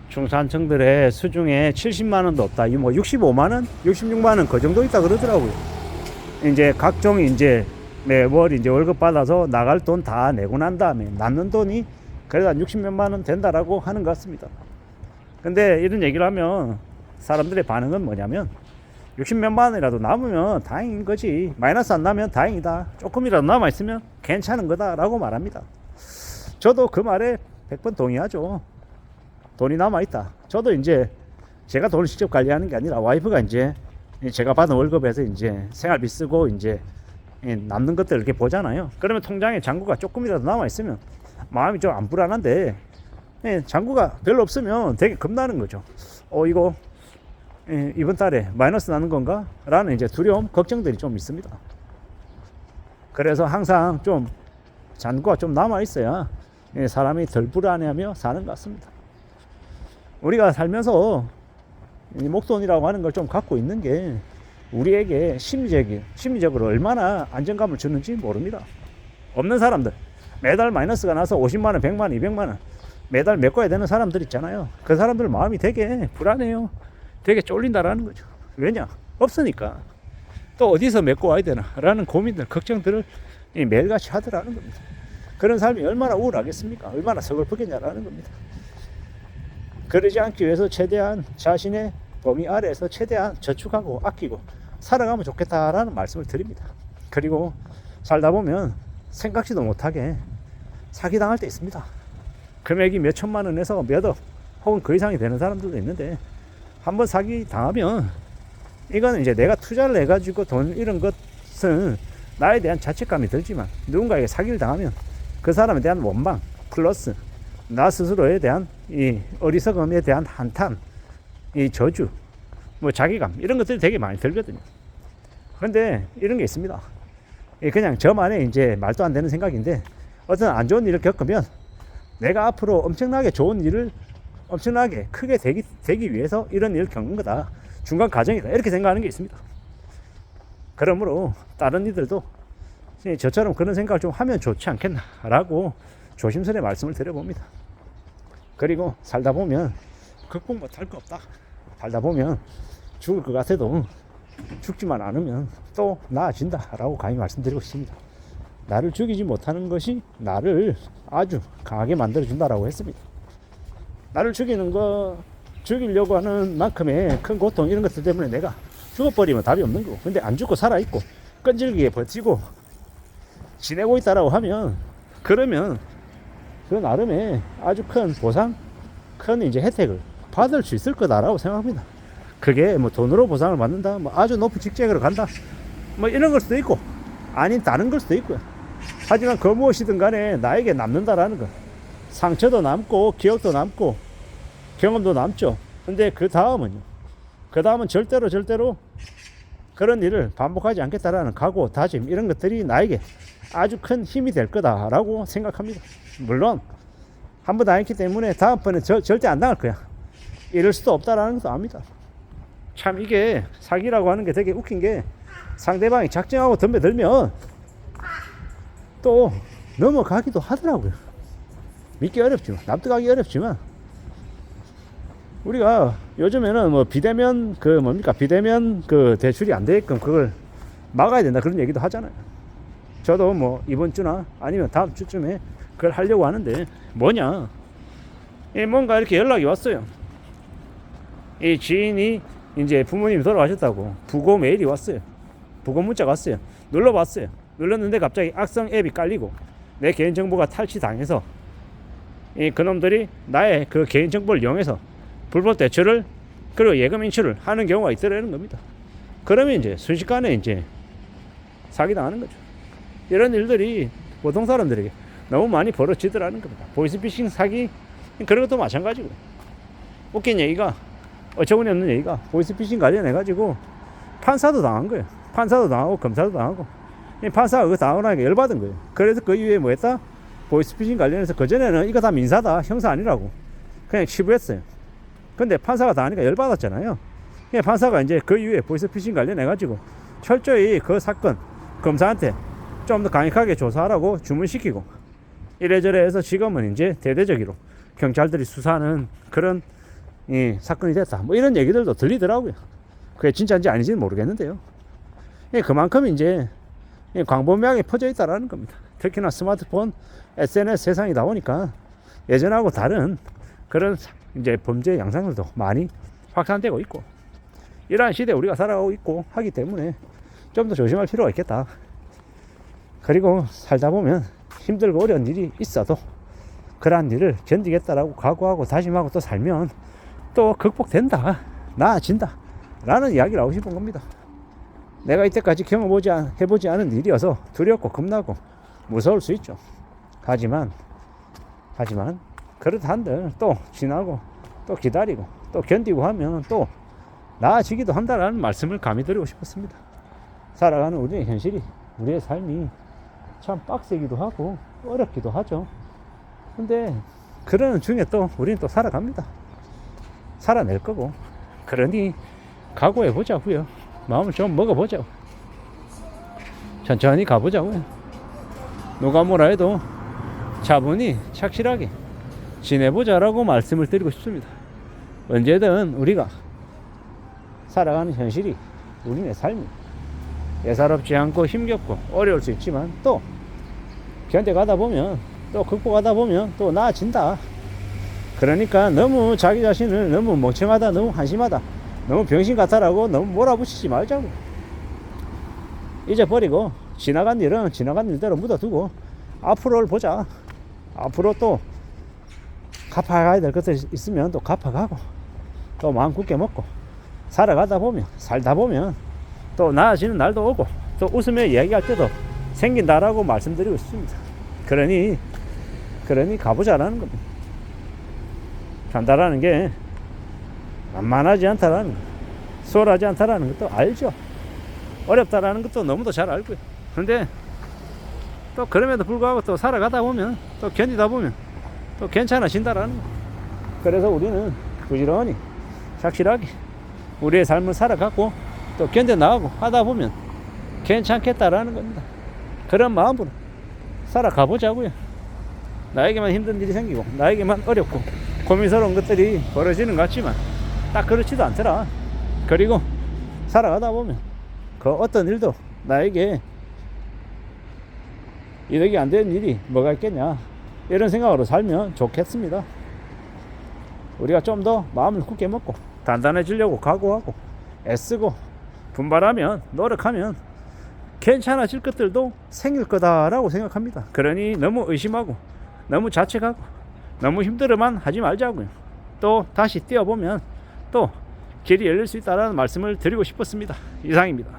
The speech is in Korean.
중산층들의 수중에 70만 원도 없다. 이 뭐 65만 원, 66만 원 그 정도 있다 그러더라고요. 이제 각종 이제 매월 이제 월급 받아서 나갈 돈 다 내고 난 다음에 남는 돈이 그래도 한 60몇만 원 된다라고 하는 것 같습니다. 근데 이런 얘기를 하면 사람들의 반응은 뭐냐면 60몇만 원이라도 남으면 다행인 거지, 마이너스 안 나면 다행이다, 조금이라도 남아있으면 괜찮은 거다 라고 말합니다. 저도 그 말에 100번 동의하죠. 돈이 남아있다. 저도 이제 제가 돈을 직접 관리하는 게 아니라 와이프가 이제 제가 받은 월급에서 이제 생활비 쓰고 이제 남는 것들 이렇게 보잖아요. 그러면 통장에 잔고가 조금이라도 남아있으면 마음이 좀 안 불안한데, 잔고가 별로 없으면 되게 겁나는 거죠. 이거 이번 달에 마이너스 나는 건가? 라는 이제 두려움, 걱정들이 좀 있습니다. 그래서 항상 좀 잔고가 좀 남아 있어야 사람이 덜 불안해하며 사는 것 같습니다. 우리가 살면서 목돈이라고 하는 걸 좀 갖고 있는 게 우리에게 심리적으로 얼마나 안정감을 주는지 모릅니다. 없는 사람들, 매달 마이너스가 나서 50만 원, 100만 원, 200만 원 매달 메꿔야 되는 사람들 있잖아요. 그 사람들 마음이 되게 불안해요. 되게 쫄린다라는 거죠. 왜냐? 없으니까. 또 어디서 메꿔 와야 되나 라는 고민들, 걱정들을 매일같이 하더라는 겁니다. 그런 삶이 얼마나 우울하겠습니까? 얼마나 서글프겠냐라는 겁니다. 그러지 않기 위해서 최대한 자신의 범위 아래에서 최대한 저축하고 아끼고 살아가면 좋겠다라는 말씀을 드립니다. 그리고 살다 보면 생각지도 못하게 사기당할 때 있습니다. 금액이 몇 천만 원에서 몇억 혹은 그 이상이 되는 사람들도 있는데, 한번 사기 당하면 이거는 이제 내가 투자를 해가지고 돈 잃은 것은 나에 대한 자책감이 들지만, 누군가에게 사기를 당하면 그 사람에 대한 원망 플러스 나 스스로에 대한 이 어리석음에 대한 한탄, 이 저주, 뭐 자괴감, 이런 것들이 되게 많이 들거든요. 그런데 이런 게 있습니다. 그냥 저만의 이제 말도 안 되는 생각인데, 어떤 안 좋은 일을 겪으면 내가 앞으로 엄청나게 좋은 일을 엄청나게 크게 되기 위해서 이런 일을 겪는 거다, 중간 과정이다, 이렇게 생각하는 게 있습니다. 그러므로 다른 이들도 저처럼 그런 생각을 좀 하면 좋지 않겠나라고 조심스레 말씀을 드려봅니다. 그리고 살다 보면 극복 못할 거 없다. 살다 보면 죽을 것 같아도 죽지만 않으면 또 나아진다라고 감히 말씀드리고 싶습니다. 나를 죽이지 못하는 것이 나를 아주 강하게 만들어준다라고 했습니다. 나를 죽이려고 하는 만큼의 큰 고통, 이런 것들 때문에 내가 죽어버리면 답이 없는 거고, 근데 안 죽고 살아있고 끈질기게 버티고 지내고 있다라고 하면, 그러면 그 나름의 아주 큰 보상, 큰 이제 혜택을 받을 수 있을 거다라고 생각합니다. 그게 뭐 돈으로 보상을 받는다, 뭐 아주 높은 직책으로 간다, 뭐 이런 걸 수도 있고 아닌 다른 걸 수도 있고요. 하지만 그 무엇이든 간에 나에게 남는다라는 것, 상처도 남고 기억도 남고 경험도 남죠. 근데 그 다음은 절대로 그런 일을 반복하지 않겠다라는 각오, 다짐, 이런 것들이 나에게 아주 큰 힘이 될 거다라고 생각합니다. 물론 한 번 당했기 때문에 다음번에 절대 안 당할 거야, 이럴 수도 없다라는 것도 압니다. 참 이게 사기라고 하는 게 되게 웃긴 게, 상대방이 작정하고 덤벼들면 또 넘어가기도 하더라고요. 믿기 어렵지만, 납득하기 어렵지만, 우리가 요즘에는 뭐 비대면 비대면 대출이 안 되게끔 그걸 막아야 된다, 그런 얘기도 하잖아요. 저도 뭐 이번 주나 아니면 다음 주쯤에 그걸 하려고 하는데, 뭐냐, 뭔가 이렇게 연락이 왔어요. 이 지인이 이제 부모님이 돌아가셨다고 부고 메일이 왔어요. 부고 문자가 왔어요. 눌러봤어요. 눌렀는데 갑자기 악성 앱이 깔리고 내 개인정보가 탈취당해서 그놈들이 나의 그 개인정보를 이용해서 불법 대출을 그리고 예금 인출을 하는 경우가 있더라는 겁니다. 그러면 이제 순식간에 이제 사기당하는 거죠. 이런 일들이 보통 사람들에게 너무 많이 벌어지더라는 겁니다. 보이스피싱 사기, 그런 것도 마찬가지고. 웃긴 얘기가, 어처구니 없는 얘기가, 보이스피싱 관련해가지고 판사도 당한 거예요. 판사도 당하고 검사도 당하고. 판사가 그거 당하고 나니까 열받은 거예요. 그래서 그 이후에 뭐 했다? 보이스피싱 관련해서, 그전에는 이거 다 민사다, 형사 아니라고 그냥 치부했어요. 근데 판사가 당하니까 열받았잖아요. 판사가 이제 그 이후에 보이스피싱 관련해가지고 철저히 그 사건 검사한테 좀 더 강력하게 조사하라고 주문시키고, 이래저래 해서 지금은 이제 대대적으로 경찰들이 수사하는 그런 사건이 됐다. 뭐 이런 얘기들도 들리더라고요. 그게 진짜인지 아닌지는 모르겠는데요. 그만큼 이제 광범위하게 퍼져 있다라는 겁니다. 특히나 스마트폰, SNS 세상이다 보니까 예전하고 다른 그런 이제 범죄 양상들도 많이 확산되고 있고, 이러한 시대에 우리가 살아가고 있고 하기 때문에 좀 더 조심할 필요가 있겠다. 그리고 살다 보면 힘들고 어려운 일이 있어도 그러한 일을 견디겠다라고 각오하고 다짐하고 또 살면 또 극복된다, 나아진다 라는 이야기를 하고 싶은 겁니다. 내가 이때까지 해보지 않은 일이어서 두렵고 겁나고 무서울 수 있죠. 하지만 그렇다 한들 또 지나고 또 기다리고 또 견디고 하면 또 나아지기도 한다라는 말씀을 감히 드리고 싶었습니다. 살아가는 우리의 현실이, 우리의 삶이 참 빡세기도 하고 어렵기도 하죠. 근데 그러는 중에 또 우리는 또 살아갑니다. 살아낼 거고, 그러니 각오해 보자고요. 마음을 좀 먹어보자고. 천천히 가보자고요. 누가 뭐라 해도 차분히 착실하게 지내보자라고 말씀을 드리고 싶습니다. 언제든 우리가 살아가는 현실이, 우리의 삶이 예사롭지 않고 힘겹고 어려울 수 있지만 또 견뎌가다 보면, 또 극복하다 보면 또 나아진다. 그러니까 너무 자기 자신을 너무 멍청하다, 너무 한심하다, 너무 병신 같다라고 너무 몰아붙이지 말자고. 잊어버리고 지나간 일은 지나간 일대로 묻어두고 앞으로를 보자. 앞으로 또 갚아가야 될 것들 있으면 또 갚아가고, 또 마음 굳게 먹고 살아가다 보면, 살다 보면 또 나아지는 날도 오고 또 웃으며 이야기할 때도 생긴다라고 말씀드리고 있습니다. 그러니 가보자라는 겁니다. 산다라는 게 만만하지 않다라는 거, 수월하지 않다라는 것도 알죠. 어렵다라는 것도 너무도 잘 알고요. 그런데 또 그럼에도 불구하고 또 살아가다 보면, 또 견디다 보면 또 괜찮아진다라는 거. 그래서 우리는 부지런히 착실하게 우리의 삶을 살아가고 또 견뎌나가고 하다 보면 괜찮겠다라는 겁니다. 그런 마음으로 살아가 보자고요. 나에게만 힘든 일이 생기고 나에게만 어렵고 고민스러운 것들이 벌어지는 것 같지만 딱 그렇지도 않더라. 그리고 살아가다 보면 그 어떤 일도 나에게 이득이 안 되는 일이 뭐가 있겠냐, 이런 생각으로 살면 좋겠습니다. 우리가 좀 더 마음을 굳게 먹고 단단해지려고 각오하고 애쓰고 분발하면, 노력하면 괜찮아질 것들도 생길 거다라고 생각합니다. 그러니 너무 의심하고 너무 자책하고 너무 힘들어만 하지 말자고요. 또 다시 뛰어보면 또 길이 열릴 수 있다는 말씀을 드리고 싶었습니다. 이상입니다.